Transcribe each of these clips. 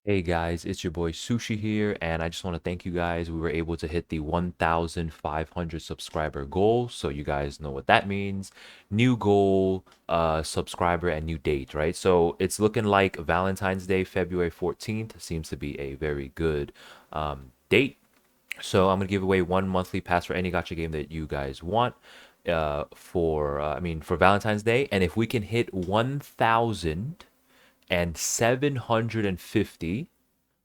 Hey guys, it's your boy Sushi here, and I just want to thank you guys. We were able to hit the 1,500 subscriber goal, so you guys know what that means. New goal, subscriber, and new date, right? So it's looking like Valentine's Day, February 14th, seems to be a very good date. So I'm gonna give away one monthly pass for any gacha game that you guys want for Valentine's Day, and if we can hit 1,750,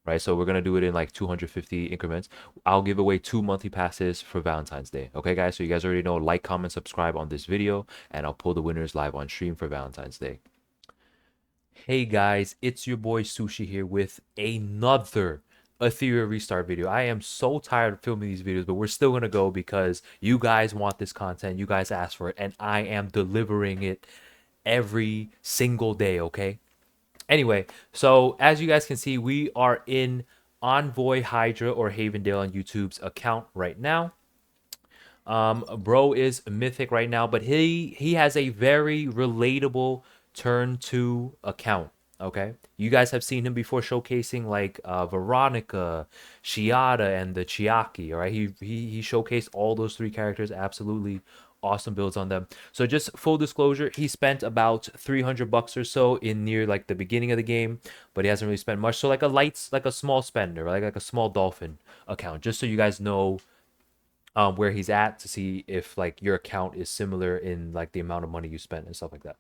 right? So we're gonna do it in like 250 increments. I'll give away two monthly passes for Valentine's Day. Okay, guys. So you guys already know. Like, comment, subscribe on this video, and I'll pull the winners live on stream for Valentine's Day. Hey guys, it's your boy Sushi here with another Etheria restart video. I am so tired of filming these videos, but we're still gonna go because you guys want this content. You guys asked for it, and I am delivering it every single day. Okay. Anyway, so as you guys can see, we are in Envoy Hydra or Havendale on YouTube's account right now. Bro is mythic right now, but he has a very relatable turn two account. Okay, you guys have seen him before showcasing like Veronica, Shiada, and the Chiaki. All right, he showcased all those three characters. Absolutely awesome builds on them. So just full disclosure, he spent about 300 bucks or so in near like the beginning of the game, but he hasn't really spent much. So like a small spender, like a small dolphin account, just so you guys know where he's at to see if like your account is similar in like the amount of money you spent and stuff like that.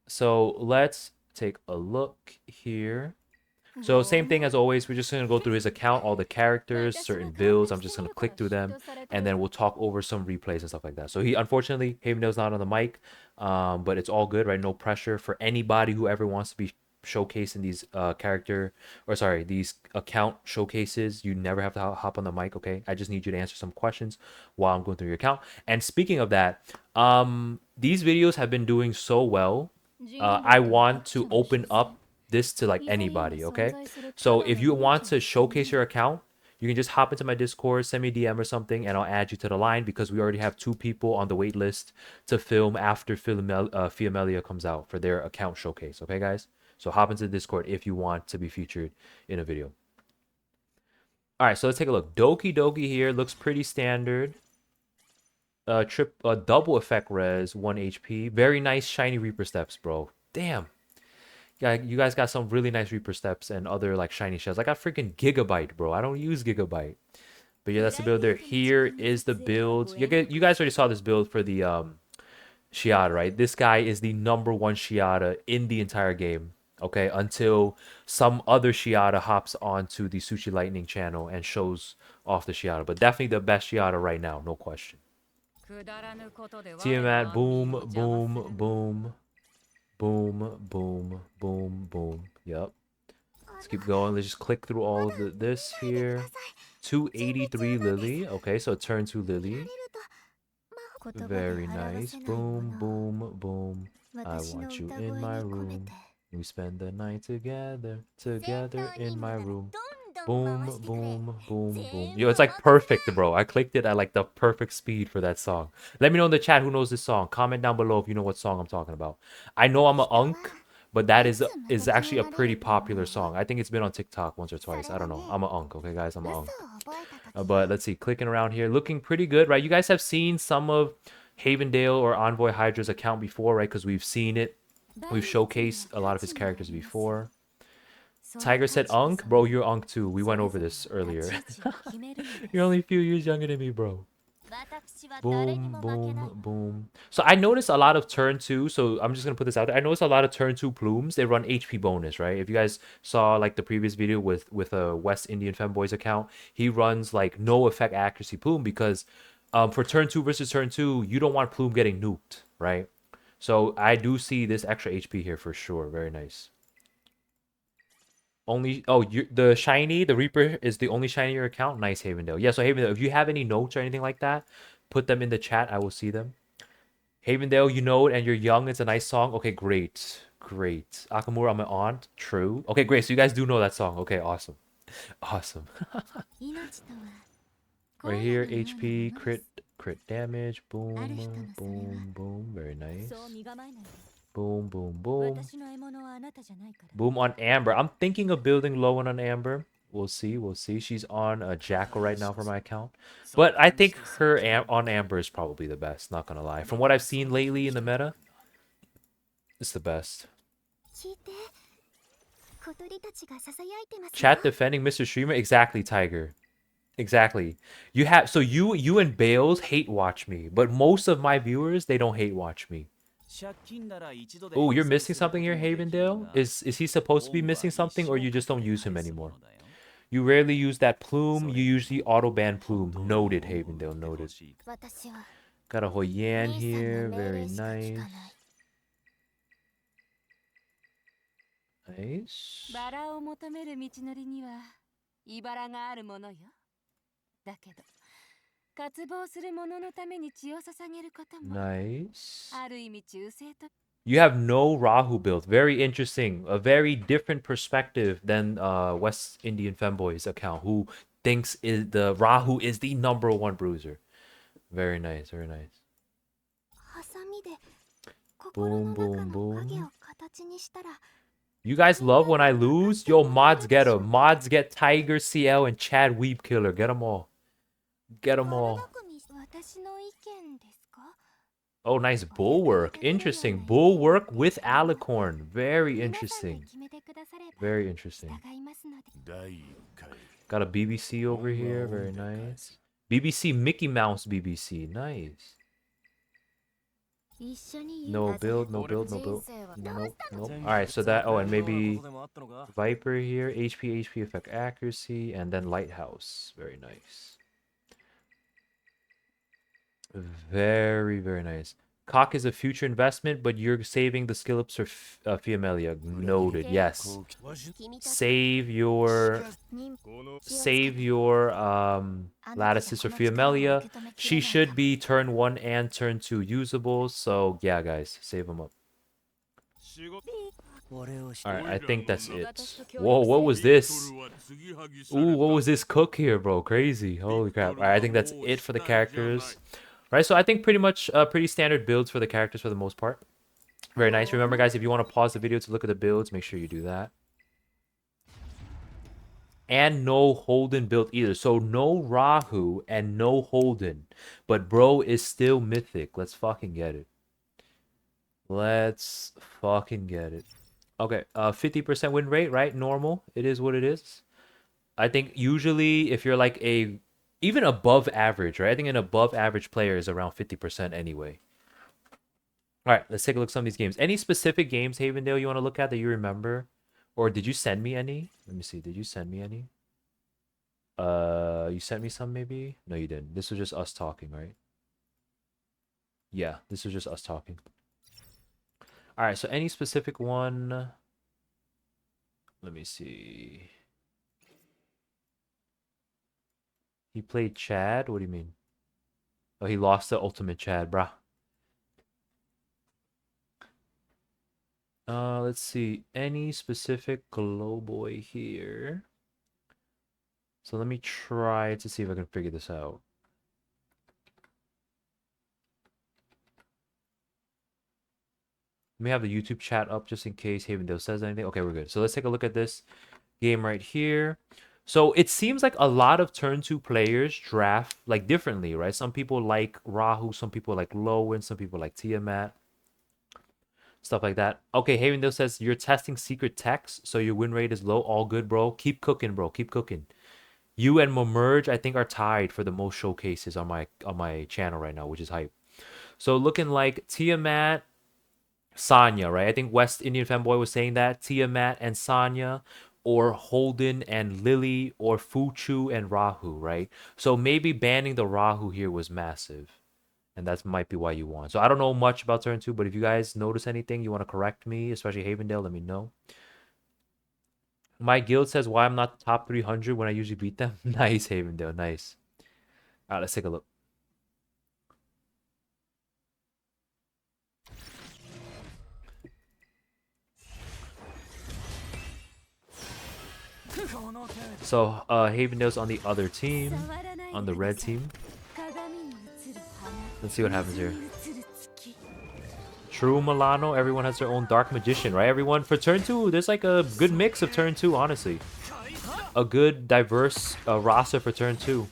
So let's take a look here. So same thing as always, we're just gonna go through his account, all the characters, certain builds. I'm just gonna click through them, and then we'll talk over some replays and stuff like that. So he unfortunately Havendale's not on the mic, but it's all good, right? No pressure for anybody who ever wants to be showcasing these these account showcases. You never have to hop on the mic, okay? I just need you to answer some questions while I'm going through your account. And speaking of that, these videos have been doing so well. I want to open up this to like anybody, okay? So if you want to showcase your account, you can just hop into my Discord, send me a DM or something, and I'll add you to the line because we already have two people on the wait list to film after Fiamelia comes out for their account showcase, okay, guys? So hop into the Discord if you want to be featured in a video. All right, so let's take a look. Doki Doki here looks pretty standard. Double effect res, 1 HP. Very nice shiny Reaper steps, bro. Damn. Yeah, you guys got some really nice Reaper steps and other like shiny shells. I got freaking Gigabyte, bro. I don't use Gigabyte. But yeah, that's the build there. Here is the build. You guys already saw this build for the Shiada, right? This guy is the number one Shiada in the entire game. Okay, until some other Shiada hops onto the Sushi Lightning channel and shows off the Shiada. But definitely the best Shiada right now, no question. Tiamat, boom, boom, boom, boom, boom, boom, boom. Yep. Let's keep going. Let's just click through all of this here. 283 Lily. Okay, so turn to Lily. Very nice. Boom, boom, boom. I want you in my room. We spend the night together, together in my room. Boom, boom, boom, boom. Yo, it's like perfect, bro. I clicked it at like the perfect speed for that song. Let me know in the chat who knows this song. Comment down below if you know what song I'm talking about. I know I'm a unk, but that is actually a pretty popular song. I think it's been on TikTok once or twice. I don't know. I'm a unk, okay, guys? I'm a unk. But let's see, clicking around here, looking pretty good, right? You guys have seen some of Havendale or Envoy Hydra's account before, right? Because we've seen it. We've showcased a lot of his characters before. Tiger said Unk. Bro, you're Unk too. We went over this earlier. You're only a few years younger than me, bro. Boom, boom, boom. So I noticed a lot of turn two. So I'm just gonna put this out there. I noticed a lot of turn two plumes. They run HP bonus, right? If you guys saw like the previous video with a West Indian Femboys account, he runs like no effect accuracy plume because for turn two versus turn two, you don't want plume getting nuked, right? So I do see this extra HP here for sure. Very nice. Only the shiny, the Reaper is the only shiny in your account. Nice, Havendale. Yeah, so Havendale, if you have any notes or anything like that, put them in the chat. I will see them. Havendale, you know it, and you're young. It's a nice song. Okay, great, great. Akamura, I'm an aunt. True. Okay, great. So you guys do know that song. Okay, awesome, awesome. Right here, HP, crit damage. Boom, boom, boom. Very nice. Boom, boom, boom. Boom on Amber. I'm thinking of building low on Amber. We'll see. We'll see. She's on a Jackal right now for my account. But I think her on Amber is probably the best. Not going to lie. From what I've seen lately in the meta, it's the best. Chat defending Mr. Streamer? Exactly, Tiger. Exactly. You have so you and Bales hate watch me, but most of my viewers, they don't hate watch me. Oh, you're missing something here, Havendale? Is he supposed to be missing something, or you just don't use him anymore? You rarely use that plume. You usually auto ban plume. Noted, Havendale. Noted. Got a Hoyan here. Very nice. Nice. Nice. You have no Rahu build. Very interesting. A very different perspective than West Indian Femboy's account, who thinks the Rahu is the #1 bruiser. Very nice. Very nice. Boom, boom, boom. You guys love when I lose? Yo, mods get him. Mods get Tiger, CL, and Chad Weeb Killer. Get them all. Get them all. Oh, nice bulwark. Interesting. Bulwark with alicorn. Very interesting. Very interesting. Got a BBC over here. Very nice. BBC Mickey Mouse BBC. Nice. No build, no build, no build. Nope, nope. Alright, so that... Oh, and maybe Viper here. HP effect accuracy. And then Lighthouse. Very nice. Very, very nice. Cock is a future investment, but you're saving the skill ups for Fiamelia. Noted. Yes. Save your lattices for Fiamelia. She should be turn 1 and turn 2 usable. So yeah, guys, save them up. Alright, I think that's it. Whoa, what was this? Ooh, what was this cook here, bro? Crazy. Holy crap. Alright, I think that's it for the characters. Right, so I think pretty much pretty standard builds for the characters for the most part. Very nice. Remember, guys, if you want to pause the video to look at the builds, make sure you do that. And no Holden build either. So no Rahu and no Holden. But bro is still mythic. Let's fucking get it. Let's fucking get it. Okay, 50% win rate, right? Normal. It is what it is. I think usually if you're like a... Even above average, right? I think an above average player is around 50% anyway. All right, let's take a look at some of these games. Any specific games, Havendale, you want to look at that you remember? Or did you send me any? Let me see. Did you send me any? You sent me some maybe? No, you didn't. This was just us talking, right? Yeah, this was just us talking. All right, so any specific one? Let me see. He played Chad? What do you mean? Oh, he lost the ultimate Chad, bruh. Let's see. Any specific glow boy here? So let me try to see if I can figure this out. Let me have the YouTube chat up just in case Havendale says anything. Okay, we're good. So let's take a look at this game right here. So it seems like a lot of turn 2 players draft like differently, right? Some people like Rahu, some people like Lowen, some people like Tiamat. Stuff like that. Okay, Havendale says you're testing secret techs, so your win rate is low. All good, bro. Keep cooking, bro. Keep cooking. You and Momerge, I think, are tied for the most showcases on my channel right now, which is hype. So looking like Tiamat, Sanya, right? I think West Indian Femboy was saying that. Tiamat and Sanya, or Holden and Lily, or Fuchu and Rahu, right? So maybe banning the Rahu here was massive. And that might be why you won. So I don't know much about turn 2, but if you guys notice anything, you want to correct me, especially Havendale, let me know. My guild says why I'm not top 300 when I usually beat them. Nice, Havendale, nice. All right, let's take a look. So Havendale's on the other team, on the red team. Let's see what happens here. True Milano, everyone has their own Dark Magician, right? Everyone, for turn 2, there's like a good mix of turn 2, honestly. A good, diverse roster for turn 2.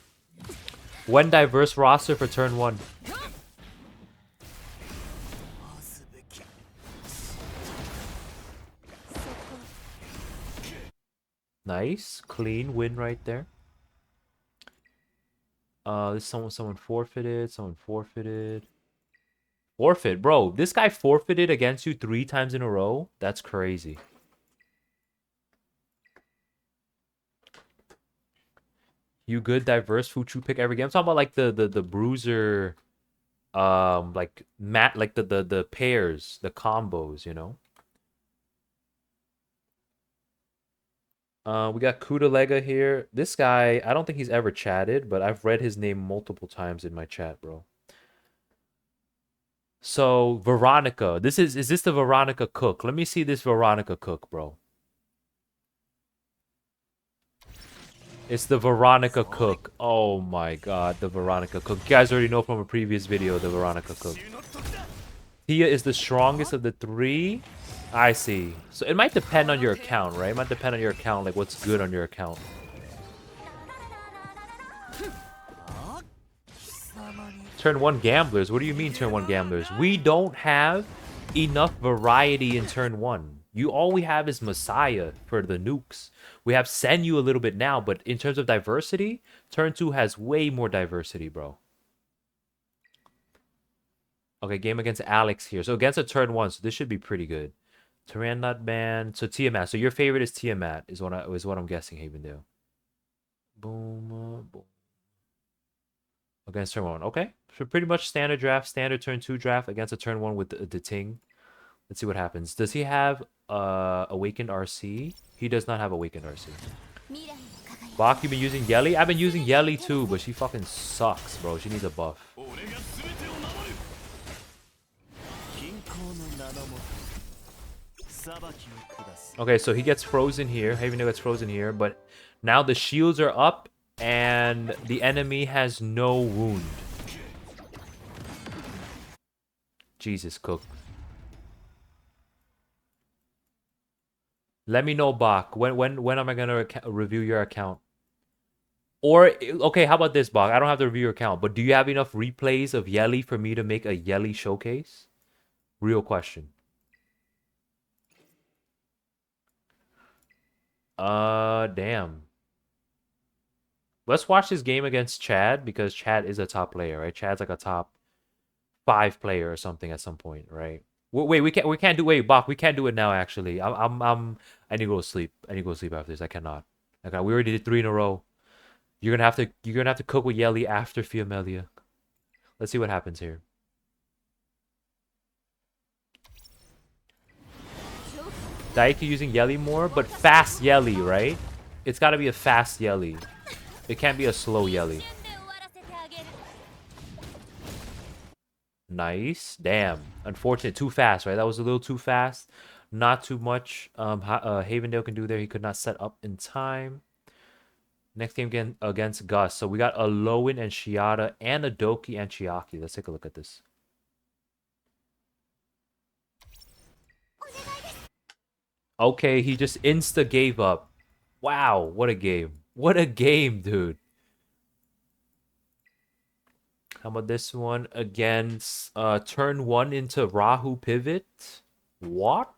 One diverse roster for turn 1. Nice. Clean win right there. This someone forfeited. Someone forfeited. Forfeit, bro. This guy forfeited against you 3 times in a row. That's crazy. You good, diverse Fuchu pick every game. I'm talking about like the bruiser, like like the pairs, the combos, you know. We got Kudalega here. This guy, I don't think he's ever chatted, but I've read his name multiple times in my chat, bro. So Veronica, is this the Veronica Cook? Let me see this Veronica Cook, bro. It's the Veronica Cook. Oh my god, the Veronica Cook. You guys already know from a previous video, the Veronica Cook. Tia is the strongest of the 3. I see. So it might depend on your account, right? It might depend on your account, like what's good on your account. Turn 1 gamblers? What do you mean turn 1 gamblers? We don't have enough variety in turn 1. All we have is Messiah for the nukes. We have Senyu a little bit now, but in terms of diversity, turn 2 has way more diversity, bro. Okay, game against Alex here. So against a turn 1, so this should be pretty good. Tyran not banned. So Tiamat. So your favorite is Tiamat, is what I'm guessing, Havendale. Boom, boom. Against turn 1. Okay. So pretty much standard draft, standard turn 2 draft against a turn 1 with the Ting. Let's see what happens. Does he have Awakened RC? He does not have Awakened RC. Bach, you been using Yelly? I've been using Yelly too, but she fucking sucks, bro. She needs a buff. Okay, so he gets frozen here. Havendale gets frozen here, but now the shields are up and the enemy has no wound. Jesus, Cook. Let me know, Bach. When am I gonna review your account? Or okay, how about this, Bach? I don't have to review your account, but do you have enough replays of Yelly for me to make a Yelly showcase? Real question. Damn. Let's watch this game against Chad because Chad is a top player, right? Chad's like a top 5 player or something at some point, right? Wait, we can't do. Wait, Bach, we can't do it now. Actually, I need to go to sleep. I need to go to sleep after this. I cannot. Okay, we already did 3 in a row. You're gonna have to cook with Yelly after Fiamelia. Let's see what happens here. Daiki using Yelly more, but fast Yelly, right? It's gotta be a fast Yelly. It can't be a slow Yelly. Nice. Damn. Unfortunate. Too fast, right? That was a little too fast. Not too much Havendale can do there. He could not set up in time. Next game again against Gus. So we got a Lowen and Shiata and a Doki and Chiaki. Let's take a look at this. Okay, he just insta gave up. Wow, what a game. What a game, dude. How about this one against turn 1 into Rahu pivot? What?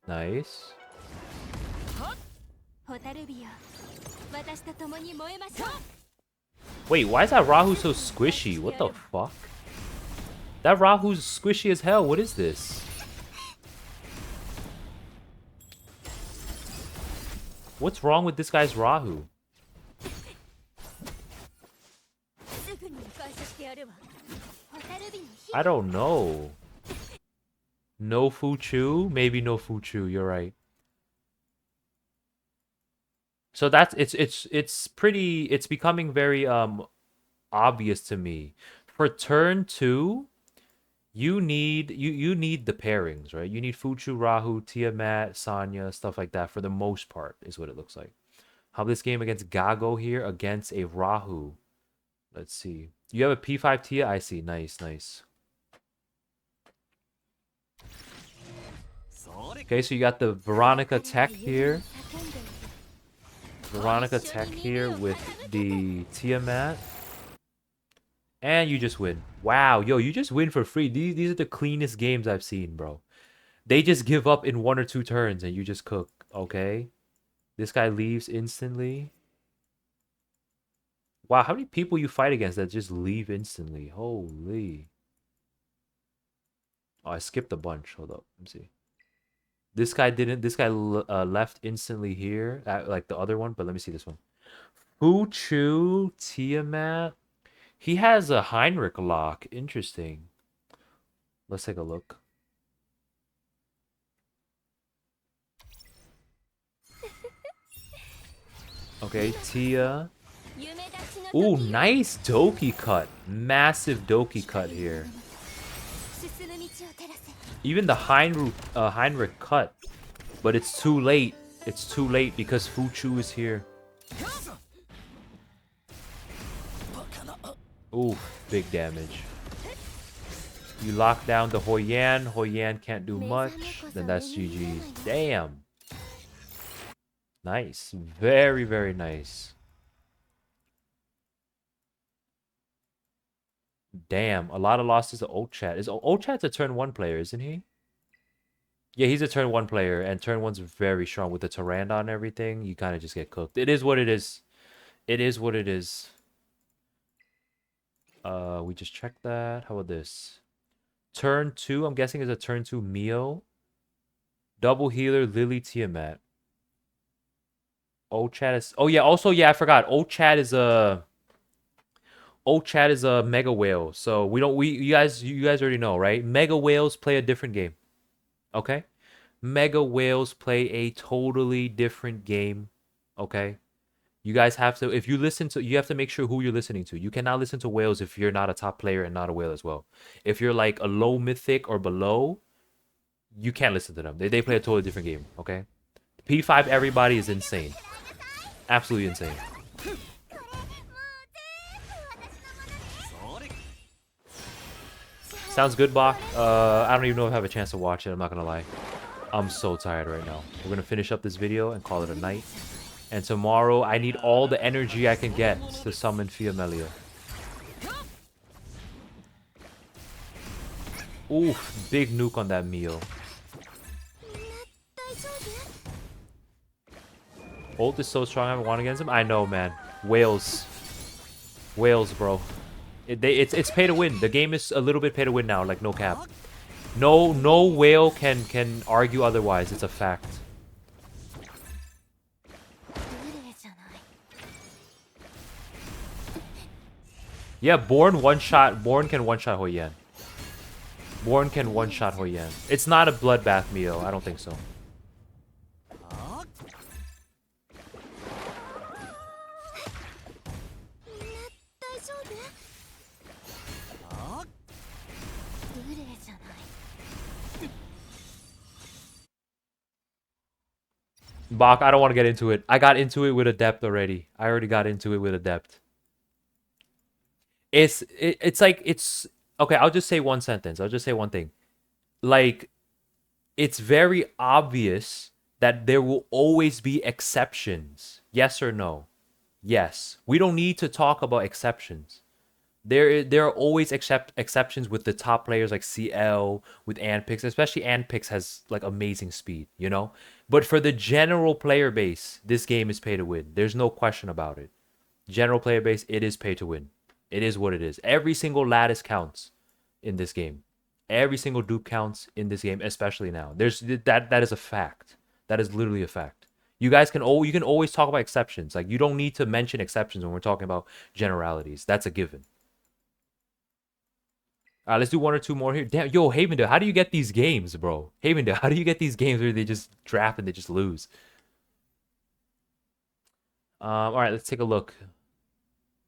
Nice. Wait, why is that Rahu so squishy? What the fuck? That Rahu's squishy as hell. What is this? What's wrong with this guy's Rahu? I don't know. No Fuchu? Maybe no Fuchu, you're right. So that's it's becoming very obvious to me. For turn 2, you need the pairings, right? You need Fuchu, Rahu, Tiamat, Sanya, stuff like that for the most part, is what it looks like. How this game against Gago here against a Rahu. Let's see. You have a P5 Tia? I see. Nice, nice. Okay, so you got the Veronica Tech here. Veronica Tech here with the Tiamat. And you just win. Wow, yo, you just win for free. These are the cleanest games I've seen, bro. They just give up in 1 or 2 turns and you just cook. Okay. This guy leaves instantly. Wow, how many people you fight against that just leave instantly? Holy. Oh, I skipped a bunch. Hold up. Let me see. This guy didn't. This guy left instantly here, like the other one. But let me see this one. Fuchu Tiamat. He has a Heinrich lock. Interesting. Let's take a look. Okay, Tia. Ooh, nice Doki cut. Massive Doki cut here. Even the Heinrich cut. But it's too late. It's too late because Fuchu is here. Ooh, big damage. You lock down the Hoi Yan. Hoi Yan can't do much. Then that's GG's. Damn. Nice. Very, very nice. Damn. A lot of losses to Ochat. Is Ochat's a turn 1 player, isn't he? Yeah, he's a turn 1 player. And turn 1's very strong with the Tyrannodon and everything. You kind of just get cooked. It is what it is. It is what it is. We just checked that. How about this? Turn 2, I'm guessing is a turn 2 Mio. Double healer, Lily Tiamat. Ochat is... Oh, yeah. Also, yeah, I forgot. Ochat is a Mega Whale. So we don't... You guys already know, right? Mega Whales play a different game. Okay? Mega Whales play a totally different game. Okay? You guys have to... If you listen to... You have to make sure who you're listening to. You cannot listen to whales if you're not a top player and not a whale as well. If you're like a low mythic or below, you can't listen to them. They play a totally different game, okay? P5 everybody is insane. Absolutely insane. Sounds good, Bach. I don't even know if I have a chance to watch it. I'm not gonna lie. I'm so tired right now. We're gonna finish up this video and call it a night. And tomorrow, I need all the energy I can get to summon Fiamelia. Oof, big nuke on that Mio. Ult is so strong I haven't won against him. I know, man. Whales. Whales, bro. It's pay to win. The game is a little bit pay to win now, like no cap. No whale can argue otherwise. It's a fact. Yeah, Born one-shot. Born can one-shot Hoi Yan. Born can one-shot Hoi Yan. It's not a bloodbath Mio. I don't think so. Bach, I don't want to get into it. I got into it with Adept already. I already got into it with Adept. It's like it's okay. I'll just say one sentence. I'll just say one thing. Like, it's very obvious that there will always be exceptions. Yes or no? Yes. We don't need to talk about exceptions. There are always exceptions with the top players like CL, with Anpix, especially Anpix has like amazing speed, you know? But for the general player base, this game is pay to win. There's no question about it. General player base, it is pay to win. It is what it is. Every single lattice counts in this game. Every single dupe counts in this game, especially now. There's that is a fact. That is literally a fact. You guys can you can always talk about exceptions. Like, you don't need to mention exceptions when we're talking about generalities. That's a given. Let's do 1 or 2 more here. Damn, yo, Havendale, how do you get these games, bro? Havendale, how do you get these games where they just draft and they just lose? All right, let's take a look.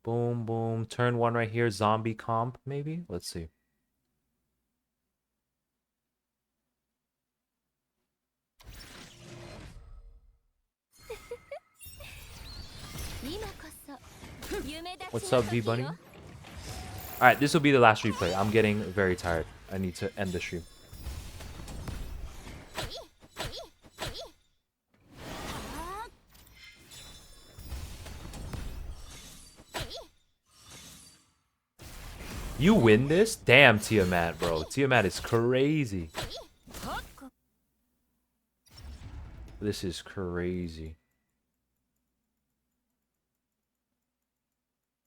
Boom, boom. Turn 1 right here. Zombie comp, maybe? Let's see. What's up, V Bunny? All right, this will be the last replay. I'm getting very tired. I need to end the stream. You win this? Damn, Tiamat, bro. Tiamat is crazy. This is crazy.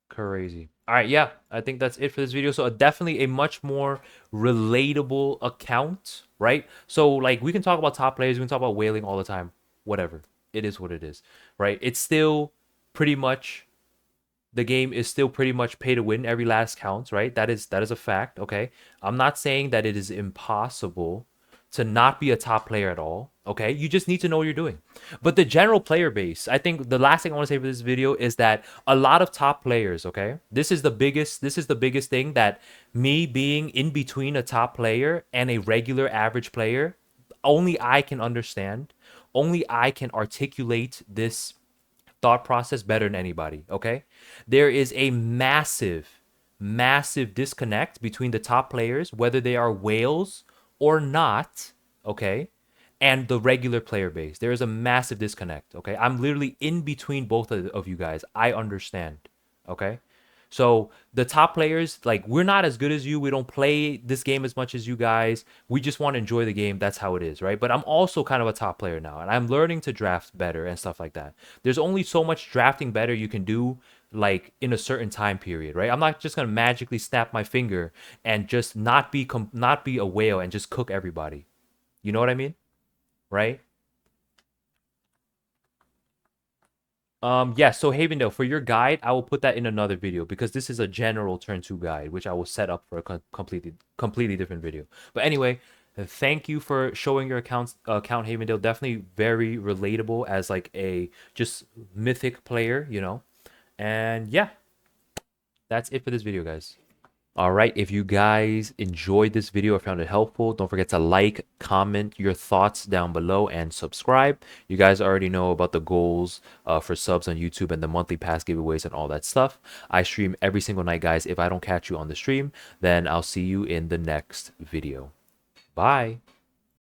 Crazy. All right, yeah, I think that's it for this video. So definitely a much more relatable account, right? So like we can talk about top players, we can talk about whaling all the time, whatever. It is what it is, right? It's still pretty much the game is still pretty much pay to win. Every last counts, right? That is a fact. Okay, I'm not saying that it is impossible to not be a top player at all. Okay, you just need to know what you're doing. But the general player base, I think the last thing I want to say for this video is that a lot of top players, okay, this is the biggest thing, that me being in between a top player and a regular average player, only I can understand, only I can articulate this thought process better than anybody. Okay, there is a massive disconnect between the top players, whether they are whales or not. Okay, and the regular player base, there is a massive disconnect. Okay, I'm literally in between both of you guys. I understand. Okay, so the top players, like, we're not as good as you. We don't play this game as much as you guys. We just want to enjoy the game. That's how it is, right? But I'm also kind of a top player now, and I'm learning to draft better and stuff like that. There's only so much drafting better you can do, like, in a certain time period, right? I'm not just gonna magically snap my finger and just not be a whale and just cook everybody. You know what I mean, right? Yeah, so Havendale, for your guide, I will put that in another video because this is a general turn 2 guide, which I will set up for a completely different video. But anyway, thank you for showing your account, Havendale. Definitely very relatable as like a just mythic player, you know. And yeah, that's it for this video, guys. All right, if you guys enjoyed this video or found it helpful, don't forget to like, comment your thoughts down below, and subscribe. You guys already know about the goals for subs on YouTube and the monthly pass giveaways and all that stuff. I stream every single night, guys. If I don't catch you on the stream, then I'll see you in the next video. Bye.